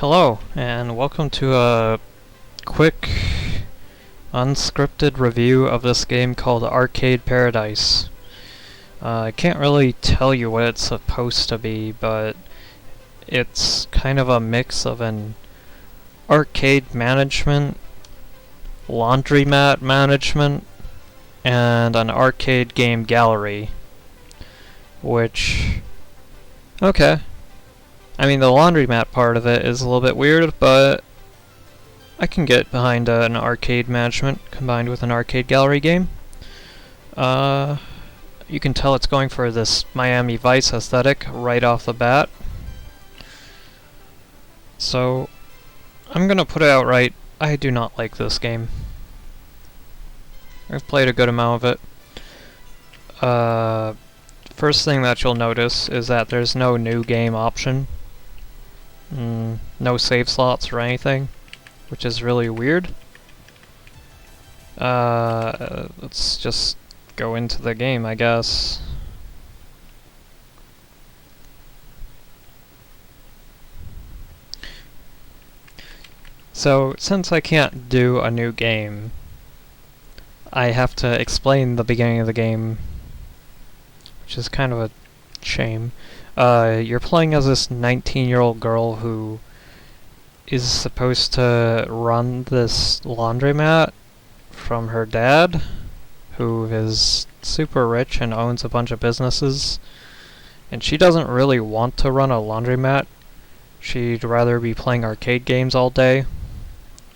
Hello, and welcome to a quick, unscripted review of this game called Arcade Paradise. I can't really tell you what it's supposed to be, but it's kind of a mix of an arcade management, laundromat management, and an arcade game gallery. Which, okay. I mean, the laundromat part of it is a little bit weird, but I can get behind an arcade management combined with an arcade gallery game. You can tell it's going for this Miami Vice aesthetic right off the bat. So, I'm gonna put it outright, I do not like this game. I've played a good amount of it. First thing that you'll notice is that there's no new game option. No save slots or anything, which is really weird. Let's just go into the game, I guess. So, since I can't do a new game, I have to explain the beginning of the game, which is kind of a shame. You're playing as this 19-year-old girl who is supposed to run this laundromat from her dad, who is super rich and owns a bunch of businesses. And she doesn't really want to run a laundromat. She'd rather be playing arcade games all day.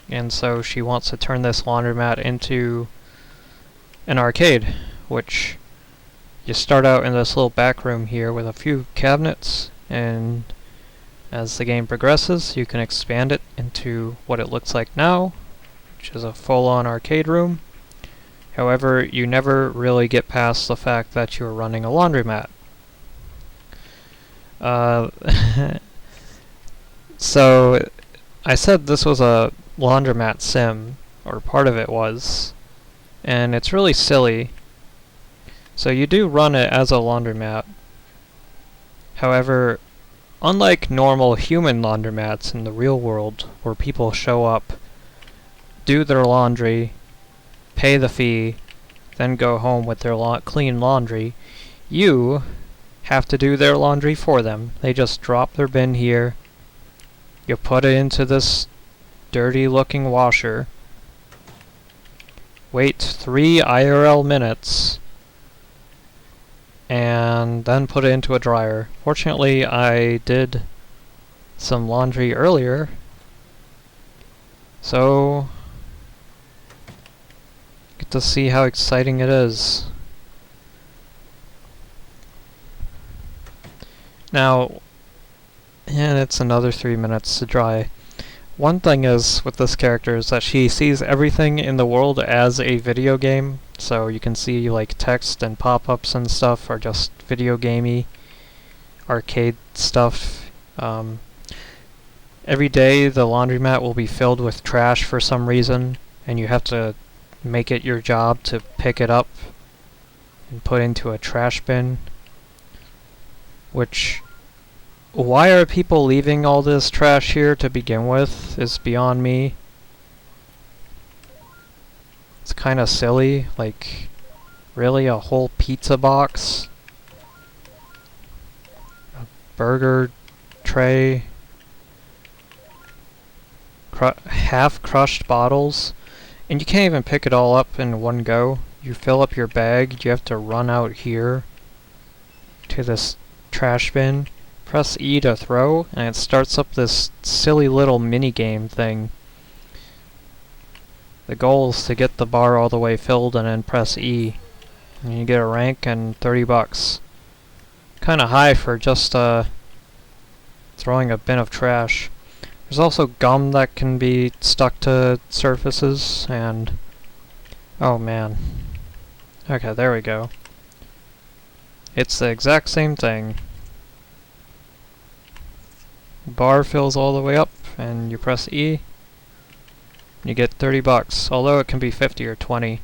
And so she wants to turn this laundromat into an arcade, which you start out in this little back room here with a few cabinets, and as the game progresses you can expand it into what it looks like now, which is a full-on arcade room. However, you never really get past the fact that you're running a laundromat. So, I said this was a laundromat sim, or part of it was, and it's really silly. So you do run it as a laundromat. However, unlike normal human laundromats in the real world, where people show up, do their laundry, pay the fee, then go home with their clean laundry, you have to do their laundry for them. They just drop their bin here, you put it into this dirty looking washer, wait 3 IRL minutes, and then put it into a dryer. Fortunately, I did some laundry earlier, so get to see how exciting it is. Now, and it's another 3 minutes to dry. One thing is with this character is that she sees everything in the world as a video game, so you can see like text and pop-ups and stuff are just video gamey arcade stuff. Every day the laundromat will be filled with trash for some reason, and you have to make it your job to pick it up and put into a trash bin, which, why are people leaving all this trash here to begin with is beyond me. It's kinda silly, like, really, a whole pizza box? A burger tray? Half crushed bottles? And you can't even pick it all up in one go. You fill up your bag, you have to run out here to this trash bin, press E to throw, and it starts up this silly little mini-game thing. The goal is to get the bar all the way filled and then press E. And you get a rank and $30. Kinda high for just throwing a bin of trash. There's also gum that can be stuck to surfaces, and oh man. Okay, there we go. It's the exact same thing. Bar fills all the way up, and you press E, and you get $30, although it can be 50 or 20.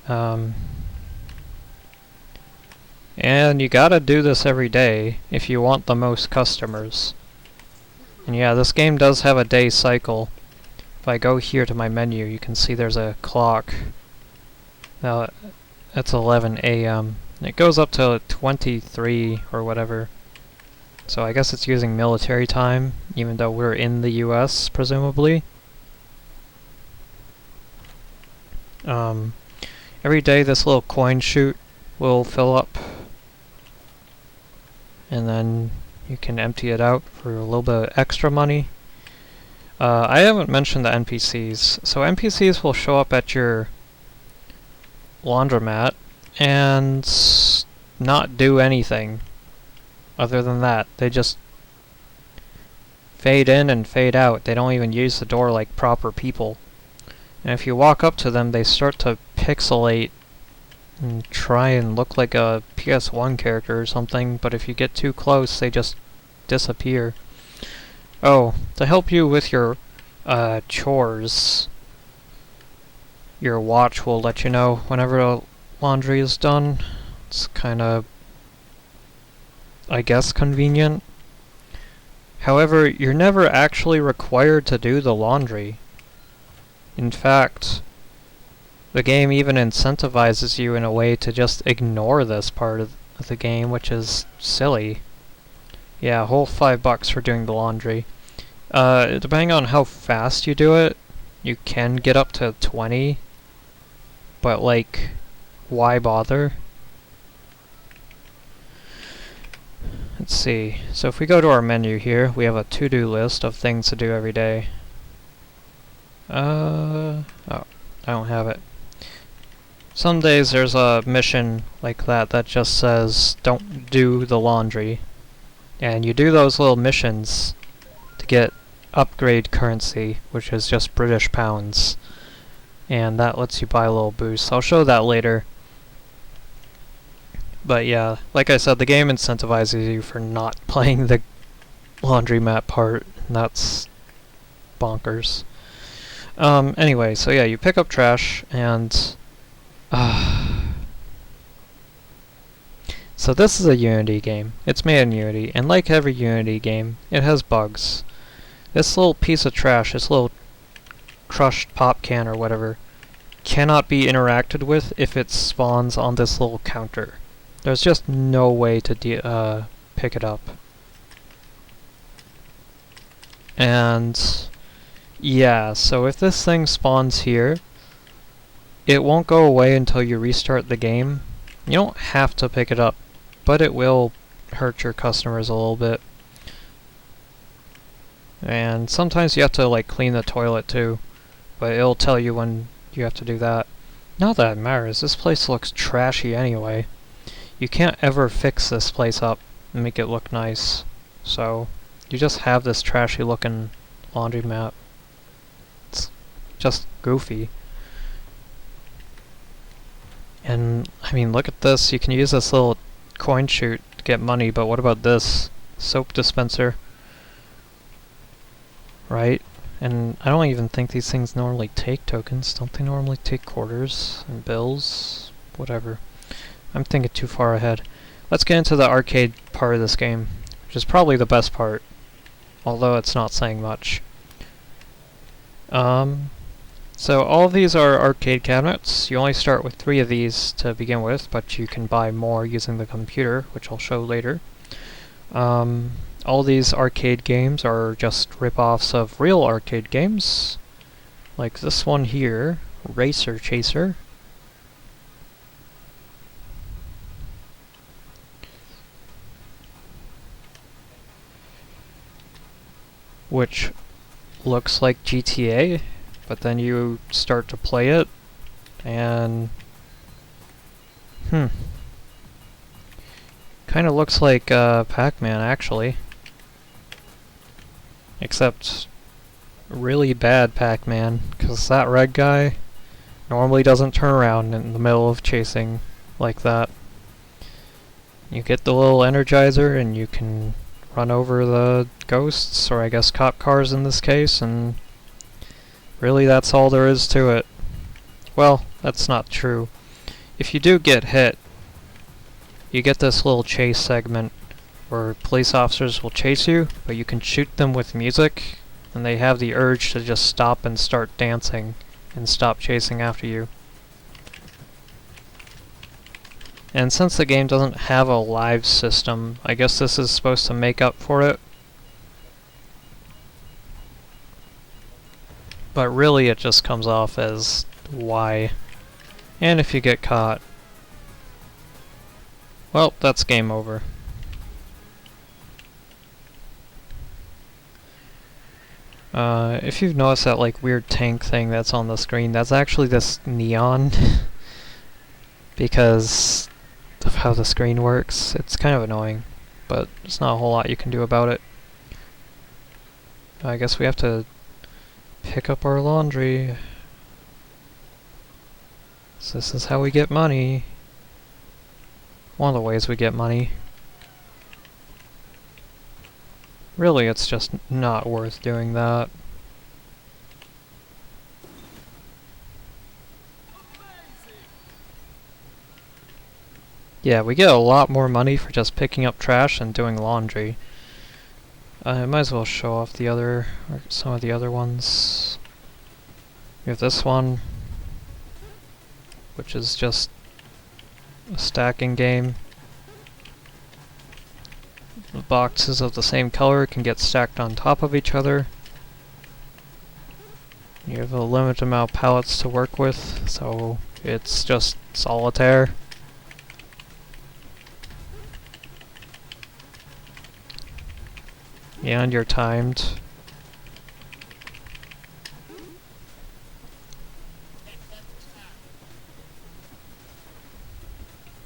And you gotta do this every day if you want the most customers. And yeah, this game does have a day cycle. If I go here to my menu, you can see there's a clock. Now, it's 11 a.m. It goes up to 23 or whatever. So I guess it's using military time, even though we're in the US, presumably. Every day this little coin chute will fill up. And then you can empty it out for a little bit of extra money. I haven't mentioned the NPCs. So NPCs will show up at your laundromat and not do anything other than that. They just fade in and fade out. They don't even use the door like proper people. And if you walk up to them, they start to pixelate and try and look like a PS1 character or something, but if you get too close, they just disappear. Oh, to help you with your chores, your watch will let you know whenever the laundry is done. It's kind of, I guess, convenient. However, you're never actually required to do the laundry. In fact, the game even incentivizes you in a way to just ignore this part of the game, which is silly. Yeah, a whole $5 for doing the laundry. Depending on how fast you do it, you can get up to 20, but like, why bother? Let's see, so if we go to our menu here, we have a to-do list of things to do every day. Oh, I don't have it. Some days there's a mission like that that just says, don't do the laundry. And you do those little missions to get upgrade currency, which is just British pounds. And that lets you buy a little boost. I'll show that later. But yeah, like I said, the game incentivizes you for not playing the laundromat part. And that's bonkers. Anyway, so yeah, you pick up trash and... So this is a Unity game. It's made in Unity, and like every Unity game, it has bugs. This little piece of trash, this little crushed pop can or whatever, cannot be interacted with if it spawns on this little counter. There's just no way to pick it up. And yeah, so if this thing spawns here, it won't go away until you restart the game. You don't have to pick it up, but it will hurt your customers a little bit. And sometimes you have to like clean the toilet too, but it'll tell you when you have to do that. Not that it matters, this place looks trashy anyway. You can't ever fix this place up and make it look nice. So, you just have this trashy looking laundromat. It's just goofy. And, I mean, look at this. You can use this little coin chute to get money, but what about this? Soap dispenser. Right? And I don't even think these things normally take tokens. Don't they normally take quarters and bills? Whatever. I'm thinking too far ahead. Let's get into the arcade part of this game, which is probably the best part, although it's not saying much. So all of these are arcade cabinets. You only start with 3 of these to begin with, but you can buy more using the computer, which I'll show later. All these arcade games are just rip-offs of real arcade games, like this one here, Racer Chaser. Which looks like GTA, but then you start to play it, and kind of looks like Pac-Man actually, except really bad Pac-Man, because that red guy normally doesn't turn around in the middle of chasing like that. You get the little Energizer and you can run over the ghosts, or I guess cop cars in this case, and really that's all there is to it. Well, that's not true. If you do get hit, you get this little chase segment where police officers will chase you, but you can shoot them with music, and they have the urge to just stop and start dancing and stop chasing after you. And since the game doesn't have a live system, I guess this is supposed to make up for it. But really it just comes off as why. And if you get caught, well, that's game over. If you've noticed that like weird tank thing that's on the screen, that's actually this neon. Because of how the screen works. It's kind of annoying, but there's not a whole lot you can do about it. I guess we have to pick up our laundry. So this is how we get money. One of the ways we get money. Really, it's just not worth doing that. Yeah, we get a lot more money for just picking up trash and doing laundry. I might as well show off the other, or some of the other ones. We have this one, which is just a stacking game. The boxes of the same color can get stacked on top of each other. You have a limited amount of pallets to work with, so it's just solitaire. And you're timed.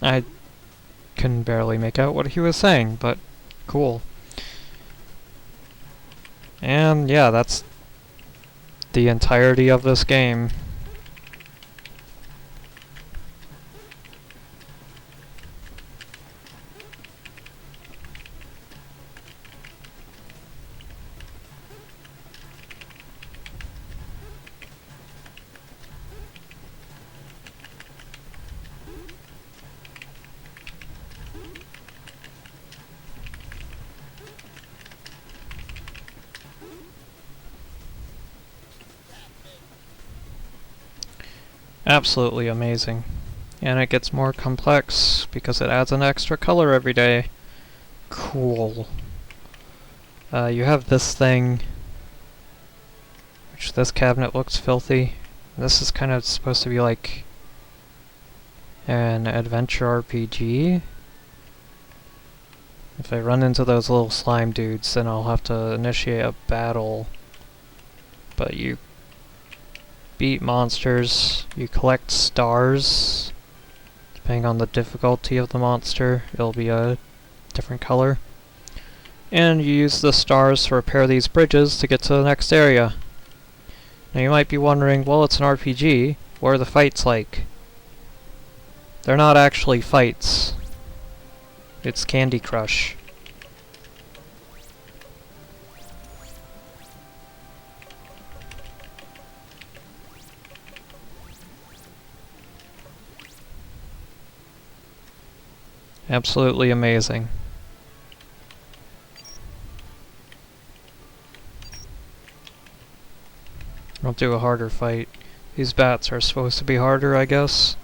I couldn't barely make out what he was saying, but cool. And yeah, that's the entirety of this game. Absolutely amazing. And it gets more complex because it adds an extra color every day. Cool. You have this thing, which this cabinet looks filthy. This is kind of supposed to be like an adventure RPG. If I run into those little slime dudes, then I'll have to initiate a battle. But you beat monsters, you collect stars. Depending on the difficulty of the monster, it'll be a different color. And you use the stars to repair these bridges to get to the next area. Now you might be wondering, well, it's an RPG, what are the fights like? They're not actually fights. It's Candy Crush. Absolutely amazing. I'll do a harder fight. These bats are supposed to be harder, I guess.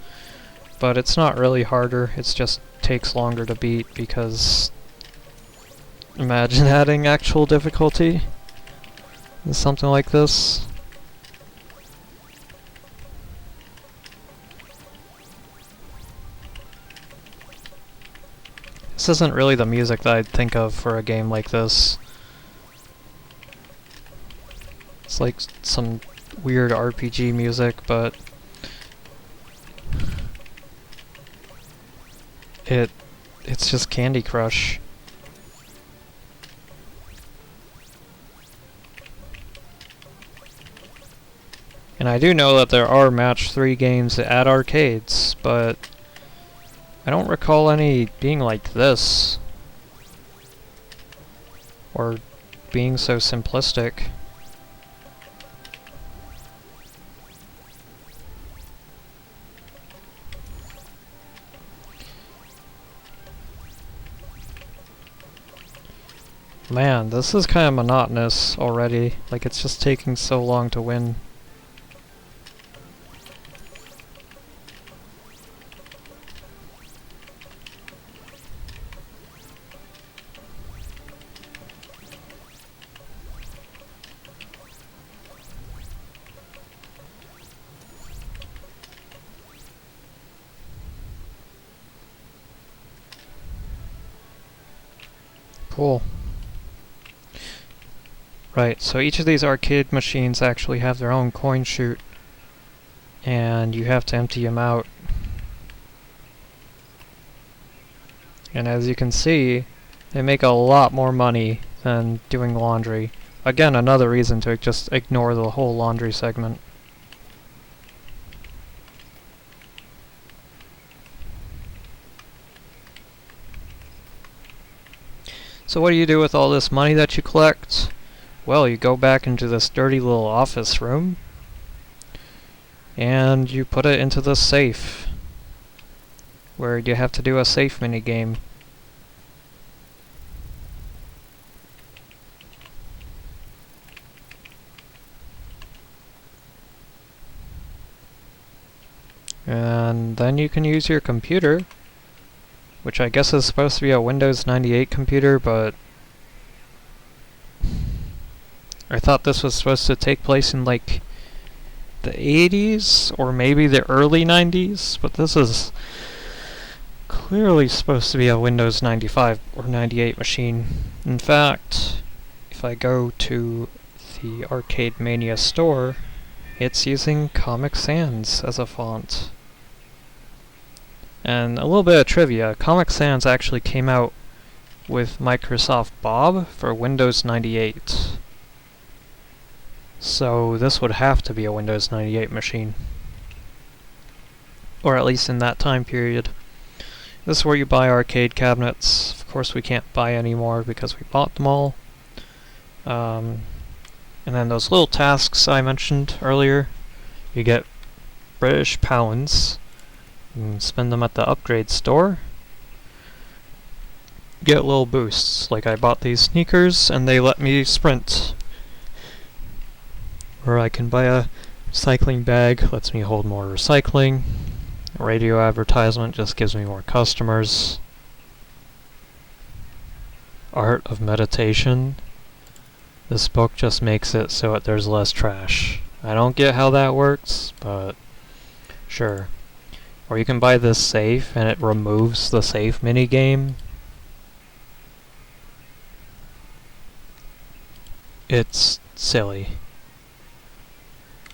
But it's not really harder, it just takes longer to beat because... Imagine adding actual difficulty in something like this. This isn't really the music that I'd think of for a game like this. It's like some weird RPG music, but it's just Candy Crush. And I do know that there are match 3 games at arcades, but I don't recall any being like this. Or being so simplistic. Man, this is kind of monotonous already. Like, it's just taking so long to win. Cool. Right, so each of these arcade machines actually have their own coin chute, and you have to empty them out. And as you can see, they make a lot more money than doing laundry. Again, another reason to just ignore the whole laundry segment. So what do you do with all this money that you collect? Well, you go back into this dirty little office room, and you put it into the safe, where you have to do a safe mini game. And then you can use your computer, which I guess is supposed to be a Windows 98 computer, but I thought this was supposed to take place in like the 80s or maybe the early 90s, but this is clearly supposed to be a Windows 95 or 98 machine. In fact, if I go to the Arcade Mania store, it's using Comic Sans as a font. And a little bit of trivia, Comic Sans actually came out with Microsoft Bob for Windows 98. So this would have to be a Windows 98 machine. Or at least in that time period. This is where you buy arcade cabinets. Of course we can't buy any more because we bought them all. And then those little tasks I mentioned earlier, you get British pounds, and spend them at the upgrade store. Get little boosts, like I bought these sneakers and they let me sprint. Or I can buy a recycling bag, lets me hold more recycling. A radio advertisement just gives me more customers. Art of Meditation. This book just makes it so that there's less trash. I don't get how that works, but sure. Or you can buy this safe and it removes the safe minigame. It's silly.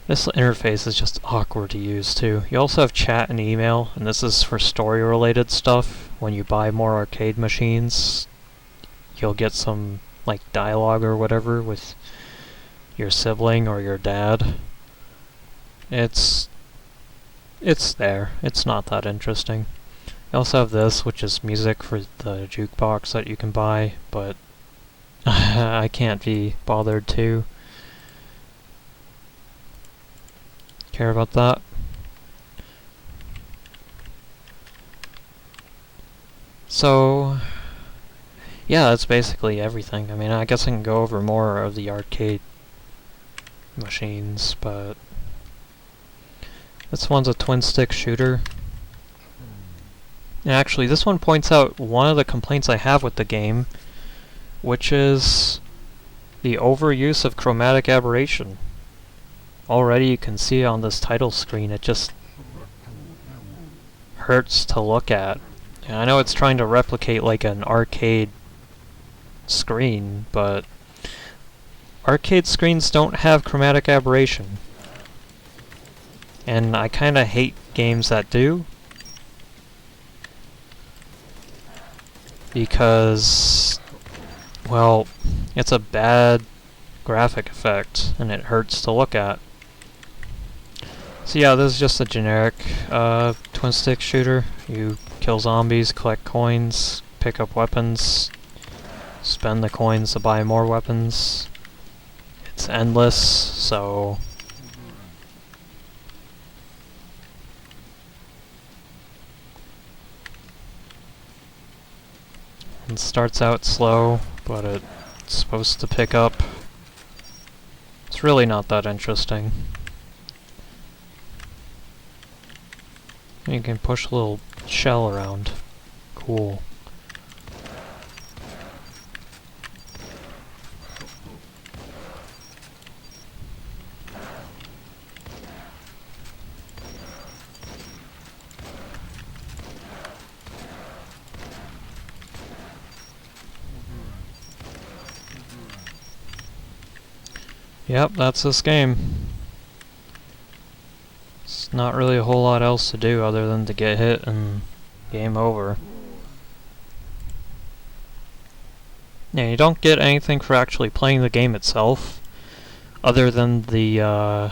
This interface is just awkward to use too. You also have chat and email, and this is for story related stuff. When you buy more arcade machines, you'll get some like dialogue or whatever with your sibling or your dad. It's there. It's not that interesting. You also have this, which is music for the jukebox that you can buy, but I can't be bothered to care about that. So, yeah, that's basically everything. I mean, I guess I can go over more of the arcade machines, but this one's a twin-stick shooter. And actually, this one points out one of the complaints I have with the game, which is the overuse of chromatic aberration. Already you can see on this title screen, it just hurts to look at. And I know it's trying to replicate like an arcade screen, but arcade screens don't have chromatic aberration. And I kinda hate games that do, because, well, it's a bad graphic effect and it hurts to look at. So yeah, this is just a generic twin stick shooter. You kill zombies, collect coins, pick up weapons, spend the coins to buy more weapons. It's endless, so it starts out slow, but it it's supposed to pick up. It's really not that interesting. You can push a little shell around. Cool. Yep, that's this game. It's not really a whole lot else to do other than to get hit and game over. Yeah, you don't get anything for actually playing the game itself, other than the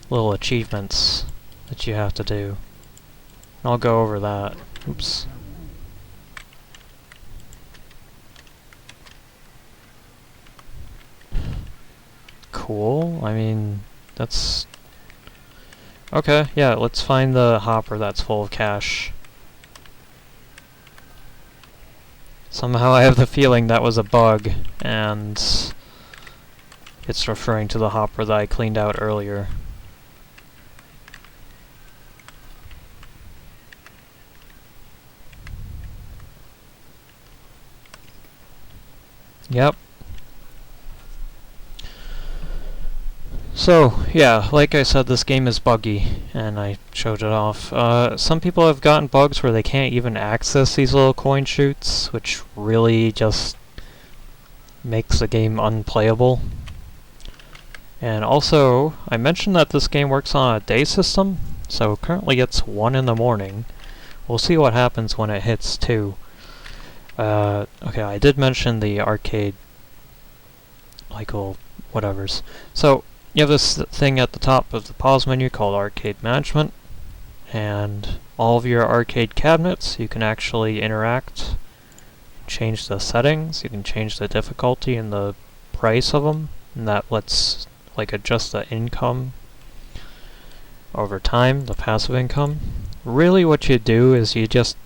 little achievements that you have to do. I'll go over that. Oops. Cool. I mean, that's... Okay, yeah, let's find the hopper that's full of cash. Somehow I have the feeling that was a bug, and it's referring to the hopper that I cleaned out earlier. Yep. So, yeah, like I said, this game is buggy, and I showed it off. Some people have gotten bugs where they can't even access these little coin chutes, which really just makes the game unplayable. And also, I mentioned that this game works on a day system, so currently it's 1 in the morning. We'll see what happens when it hits 2. Okay, I did mention the arcade, like, well, whatevers. So, you have this thing at the top of the pause menu called Arcade Management, and all of your arcade cabinets you can actually interact, change the settings, you can change the difficulty and the price of them, and that lets like adjust the income over time, the passive income. Really what you do is you just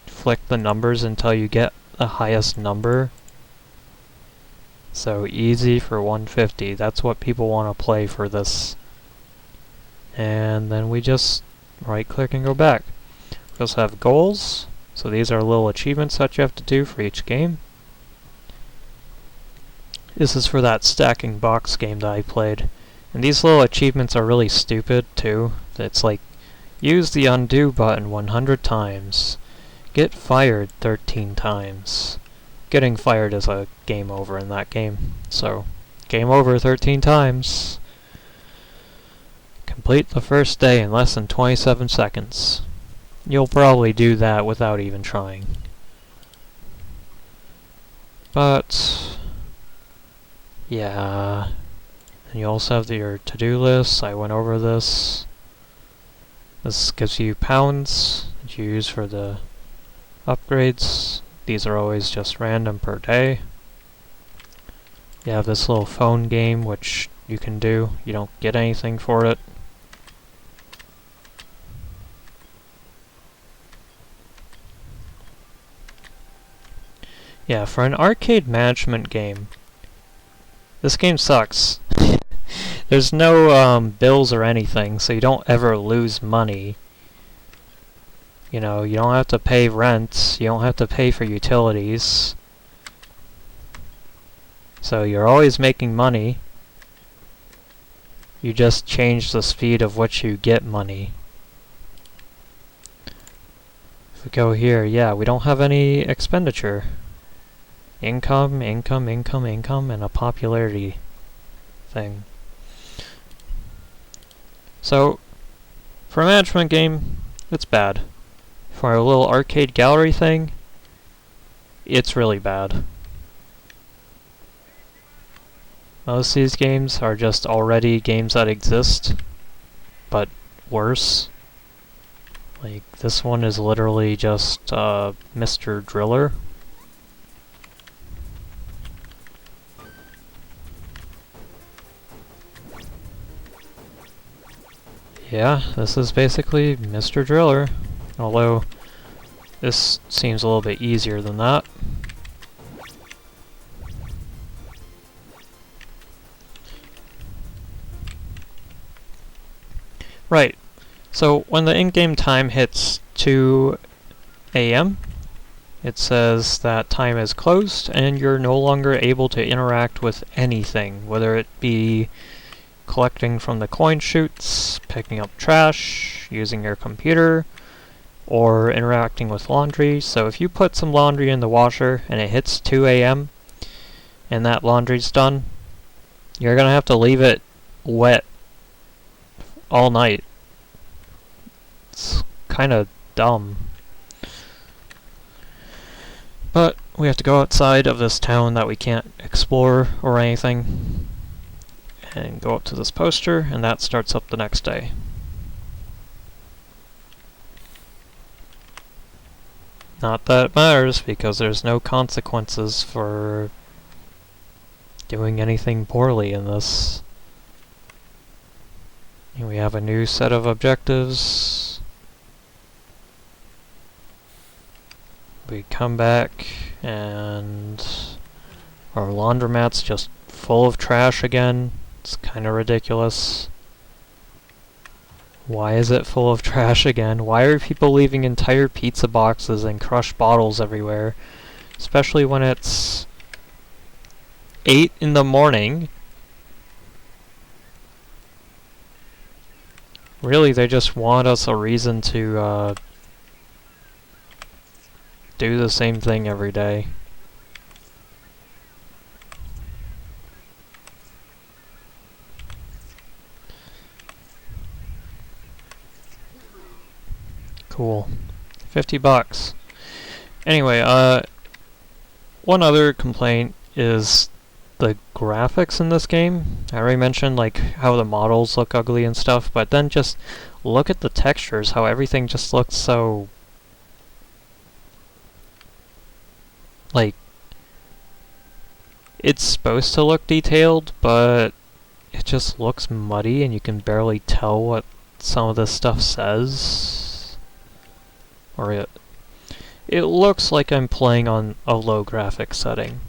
flick the numbers until you get the highest number. So easy for 150, that's what people want to play for this. And then we just right click and go back. We also have goals, so these are little achievements that you have to do for each game. This is for that stacking box game that I played. And these little achievements are really stupid too. It's like, use the undo button 100 times. Get fired 13 times. Getting fired is a game over in that game. So, game over 13 times. Complete the first day in less than 27 seconds. You'll probably do that without even trying. But, yeah. And you also have your to-do list. I went over this. This gives you pounds that you use for the upgrades. These are always just random per day. You have this little phone game which you can do. You don't get anything for it. Yeah, for an arcade management game, this game sucks. There's no bills or anything, so you don't ever lose money. You know, you don't have to pay rent, you don't have to pay for utilities. So you're always making money. You just change the speed of which you get money. If we go here, yeah, we don't have any expenditure. Income, income, income, income, and a popularity thing. So, for a management game, it's bad. For a little arcade gallery thing, it's really bad. Most of these games are just already games that exist, but worse. Like, this one is literally just Mr. Driller. Yeah, this is basically Mr. Driller, although this seems a little bit easier than that. Right. So when the in-game time hits 2 a.m., it says that time is closed and you're no longer able to interact with anything, whether it be collecting from the coin chutes, picking up trash, using your computer, or interacting with laundry. So if you put some laundry in the washer and it hits 2 a.m. and that laundry's done, you're gonna have to leave it wet all night. It's kinda dumb. But we have to go outside of this town that we can't explore or anything and go up to this poster, and that starts up the next day. Not that it matters, because there's no consequences for doing anything poorly in this. And we have a new set of objectives. We come back and our laundromat's just full of trash again. It's kind of ridiculous. Why is it full of trash again? Why are people leaving entire pizza boxes and crushed bottles everywhere? Especially when it's 8 in the morning. Really, they just want us a reason to do the same thing every day. Cool. $50. Anyway, one other complaint is the graphics in this game. I already mentioned like how the models look ugly and stuff, but then just look at the textures, how everything just looks so like it's supposed to look detailed, but it just looks muddy and you can barely tell what some of this stuff says. Or it looks like I'm playing on a low graphics setting.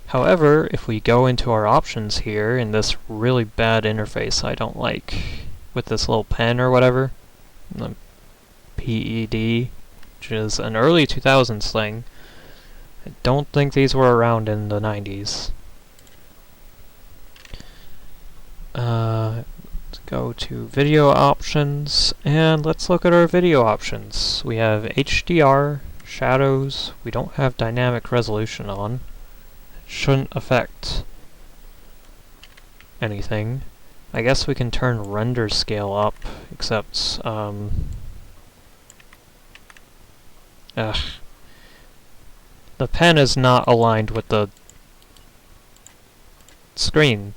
However, if we go into our options here in this really bad interface I don't like, with this little pen or whatever, the PED, which is an early 2000s thing. I don't think these were around in the 90s. Let's go to video options, and let's look at our video options. We have HDR, shadows, we don't have dynamic resolution on. It shouldn't affect anything. I guess we can turn render scale up, except, the pen is not aligned with the screen,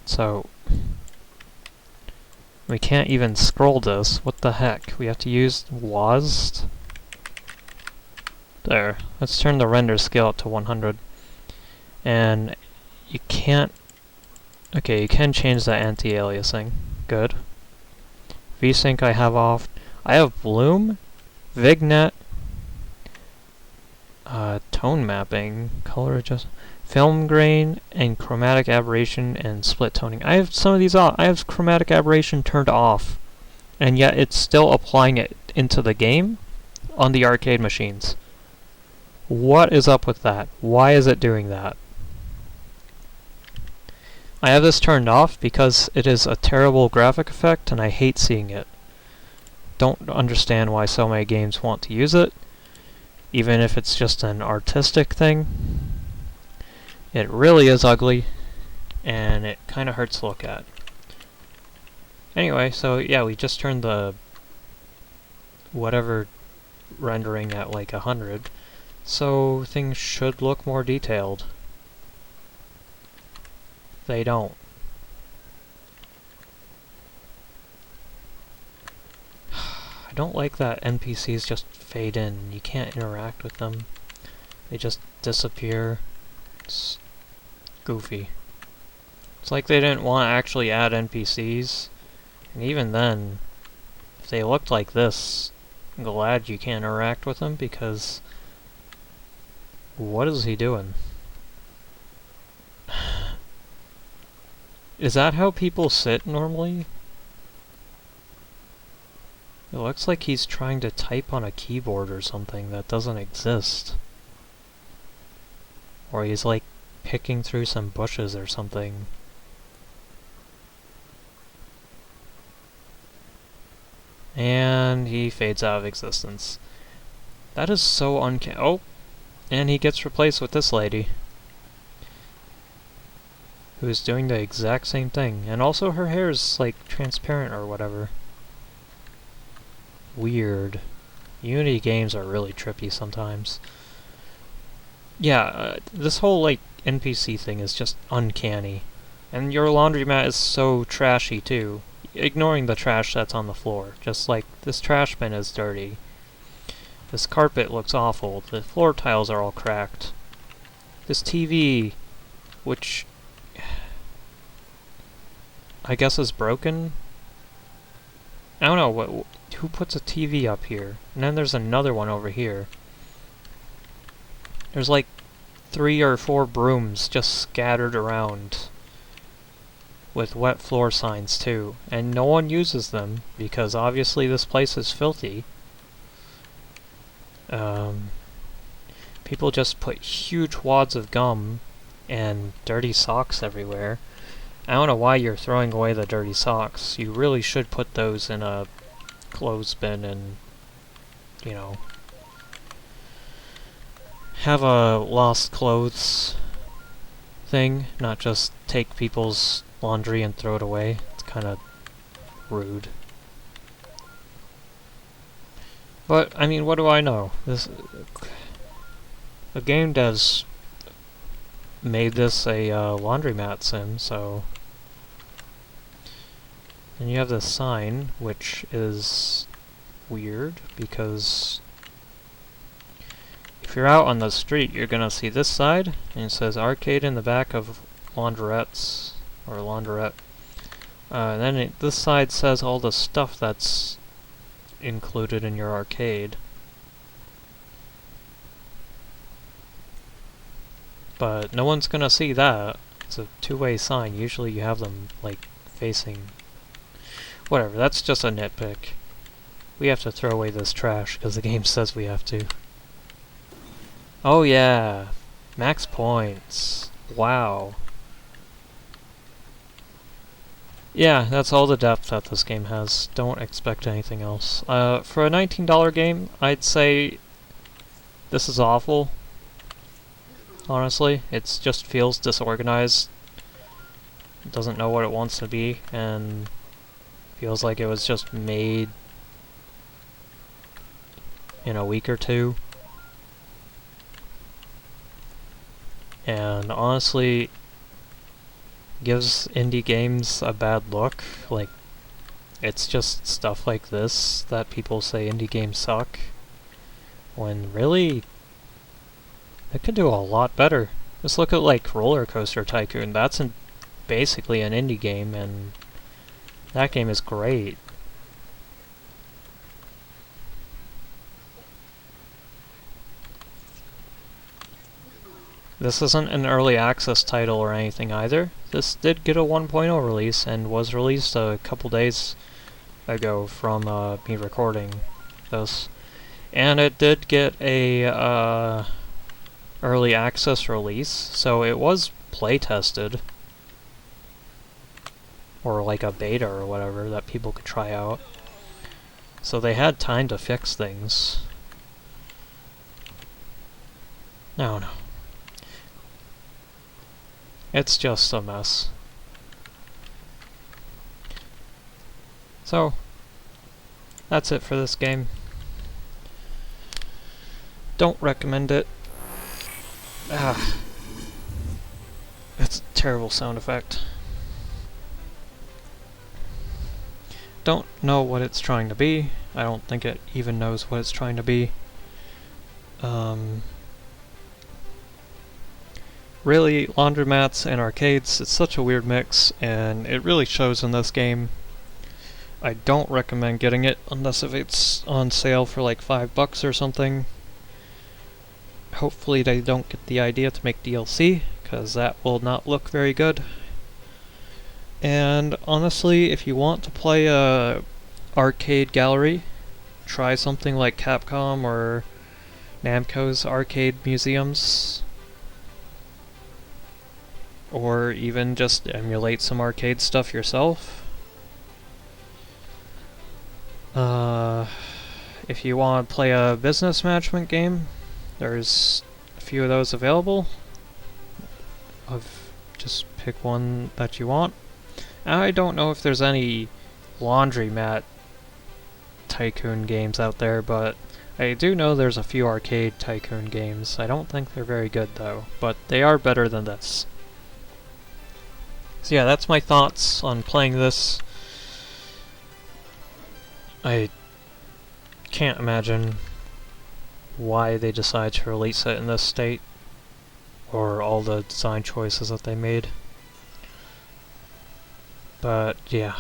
so we can't even scroll this. What the heck? We have to use WASD? There. Let's turn the render scale up to 100. And you can't... Okay, you can change the anti-aliasing. Good. VSync I have off. I have Bloom, Vignette, tone mapping, color adjust, film grain, and chromatic aberration and split toning. I have some of these off. I have chromatic aberration turned off, and yet it's still applying it into the game on the arcade machines. What is up with that? Why is it doing that? I have this turned off because it is a terrible graphic effect and I hate seeing it. Don't understand why so many games want to use it, even if it's just an artistic thing. It really is ugly, and it kind of hurts to look at. Anyway, so yeah, we just turned the whatever rendering at like 100, so things should look more detailed. They don't. I don't like that NPCs just fade in. You can't interact with them. They just disappear. It's goofy. It's like they didn't want to actually add NPCs. And even then, if they looked like this, I'm glad you can't interact with them, because what is he doing? Is that how people sit normally? It looks like he's trying to type on a keyboard or something that doesn't exist. Or he's like picking through some bushes or something. And he fades out of existence. That is so uncanny. Oh! And he gets replaced with this lady, who is doing the exact same thing. And also her hair is like transparent or whatever. Weird. Unity games are really trippy sometimes. Yeah, this whole like NPC thing is just uncanny. And your laundromat is so trashy too. Ignoring the trash that's on the floor. Just like, this trash bin is dirty. This carpet looks awful. The floor tiles are all cracked. This TV, which I guess is broken? I don't know, who puts a TV up here? And then there's another one over here. There's like 3 or 4 brooms just scattered around. With wet floor signs too. And no one uses them, because obviously this place is filthy. People just put huge wads of gum and dirty socks everywhere. I don't know why you're throwing away the dirty socks. You really should put those in a clothes bin and, you know, have a lost clothes thing, not just take people's laundry and throw it away. It's kind of rude. But, I mean, what do I know? The game devs made this a laundromat sim, so... And you have this sign, which is weird, because if you're out on the street, you're gonna see this side, and it says arcade in the back of laundrettes, or laundrette. Then this side says all the stuff that's included in your arcade. But no one's gonna see that. It's a two-way sign. Usually you have them, like, facing... Whatever, that's just a nitpick. We have to throw away this trash, because the game says we have to. Oh yeah! Max points. Wow. Yeah, that's all the depth that this game has. Don't expect anything else. For a $19 game, I'd say this is awful. Honestly, it just feels disorganized. It doesn't know what it wants to be, and feels like it was just made in a week or two. And honestly, gives indie games a bad look. Like, it's just stuff like this that people say indie games suck, when really it could do a lot better. Just look at like Roller Coaster Tycoon. That's basically an indie game, and that game is great. This isn't an early access title or anything either. This did get a 1.0 release and was released a couple days ago from me recording this. And it did get a early access release, so it was play tested. Or like a beta or whatever that people could try out. So they had time to fix things. No. It's just a mess. So, that's it for this game. Don't recommend it. Ah. That's a terrible sound effect. Don't know what it's trying to be. I don't think it even knows what it's trying to be. Really, laundromats and arcades, it's such a weird mix, and it really shows in this game. I don't recommend getting it unless if it's on sale for like $5 or something. Hopefully they don't get the idea to make DLC, because that will not look very good. And honestly, if you want to play a arcade gallery try something like Capcom or Namco's arcade museums, or even just emulate some arcade stuff yourself. If you want to play a business management game, there's a few of those available. Just pick one that you want. I don't know if there's any laundromat tycoon games out there, but I do know there's a few arcade tycoon games. I don't think they're very good though, but they are better than this. So yeah, that's my thoughts on playing this. I can't imagine why they decided to release it in this state, or all the design choices that they made. But yeah,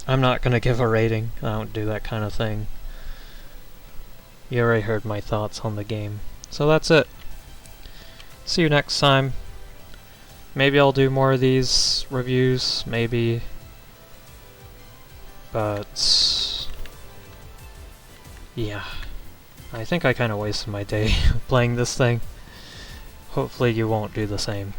I'm not gonna give a rating. I don't do that kind of thing. You already heard my thoughts on the game. So that's it. See you next time. Maybe I'll do more of these reviews, maybe. But yeah, I think I kind of wasted my day playing this thing. Hopefully you won't do the same.